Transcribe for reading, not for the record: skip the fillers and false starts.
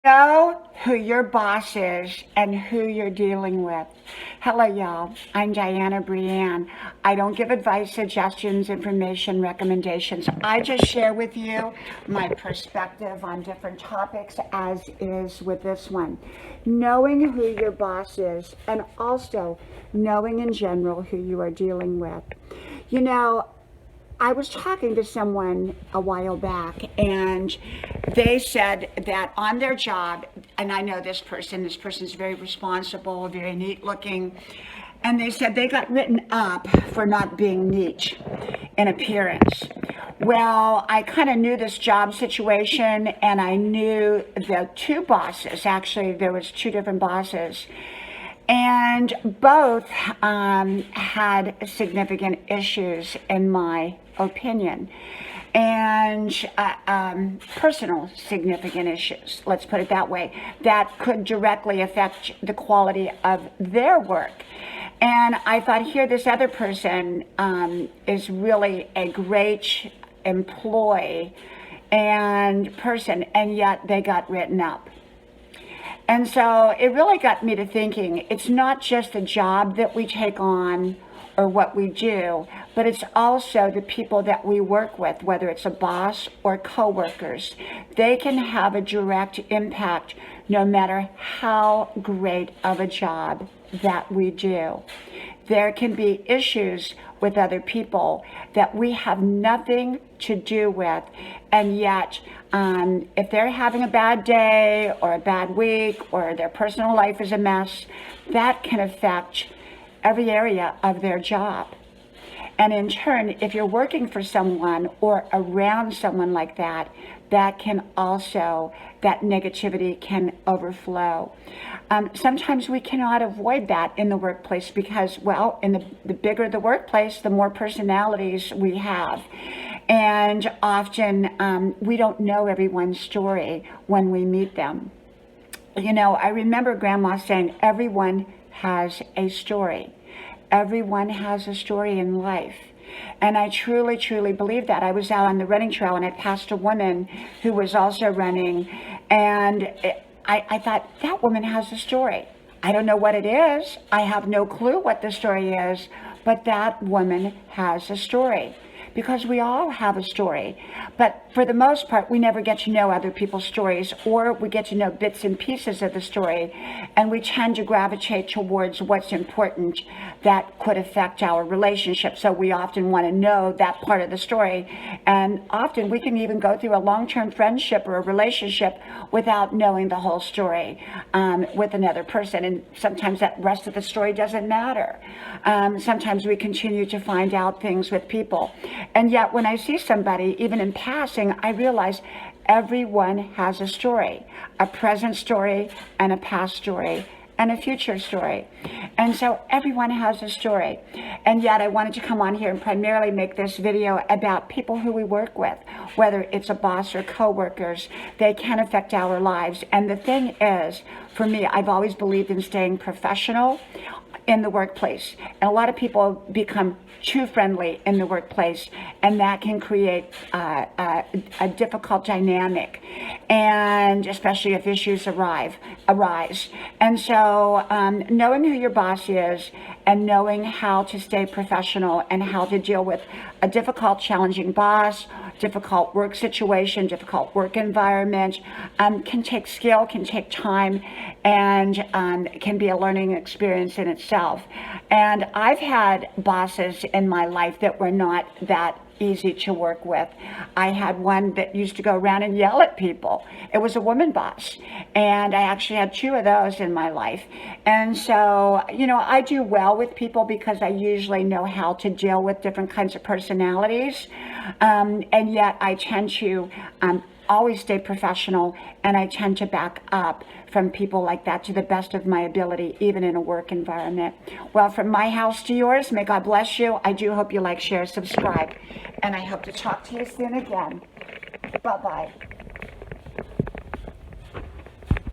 Know who your boss is and who you're dealing with. Hello, y'all. I'm Dianna Brianne. I don't give advice, suggestions, information, recommendations. I just share with you my perspective on different topics, as is with this one. Knowing who your boss is and also knowing in general who you are dealing with. You know, I was talking to someone a while back, and they said that on their job, and I know this person's very responsible, very neat looking, and they said they got written up for not being neat in appearance. Well, I kind of knew this job situation, and I knew the two bosses. Actually, there was two different bosses, and both had significant issues, in my opinion, and personal significant issues, let's put it that way, that could directly affect the quality of their work. And I thought, here, this other person is really a great employee and person, and yet they got written up. And so it really got me to thinking, it's not just the job that we take on or what we do, but it's also the people that we work with, whether it's a boss or coworkers. They can have a direct impact no matter how great of a job that we do. There can be issues with other people that we have nothing to do with, and yet if they're having a bad day or a bad week or their personal life is a mess, that can affect every area of their job. And in turn, if you're working for someone or around someone like that, that can also, that negativity can overflow. Sometimes we cannot avoid that in the workplace because, well, in the bigger the workplace, the more personalities we have. And often we don't know everyone's story when we meet them. You know, I remember Grandma saying, everyone has a story. Everyone has a story in life. And I truly, truly believe that. I was out on the running trail and I passed a woman who was also running. And I thought, that woman has a story. I don't know what it is. I have no clue what the story is. But that woman has a story. Because we all have a story. But for the most part, we never get to know other people's stories, or we get to know bits and pieces of the story, and we tend to gravitate towards what's important that could affect our relationship. So we often want to know that part of the story, and often we can even go through a long-term friendship or a relationship without knowing the whole story with another person, and sometimes that rest of the story doesn't matter. Sometimes we continue to find out things with people. And yet when I see somebody, even in passing, I realize everyone has a story, a present story and a past story and a future story. And so everyone has a story. And yet I wanted to come on here and primarily make this video about people who we work with, whether it's a boss or coworkers. They can affect our lives. And the thing is, for me, I've always believed in staying professional in the workplace. And a lot of people become too friendly in the workplace, and that can create a difficult dynamic, and especially if issues arise. And so knowing who your boss is and knowing how to stay professional and how to deal with a difficult, challenging boss, difficult work situation, difficult work environment, can take skill, can take time, and can be a learning experience in itself. And I've had bosses in my life that were not that easy to work with. I had one that used to go around and yell at people. It was a woman boss. And I actually had two of those in my life. And so, you know, I do well with people because I usually know how to deal with different kinds of personalities. And yet I tend to always stay professional, and I tend to back up from people like that to the best of my ability, even in a work environment. Well, from my house to yours, may God bless you. I do hope you like, share, subscribe, and I hope to talk to you soon again. Bye-bye.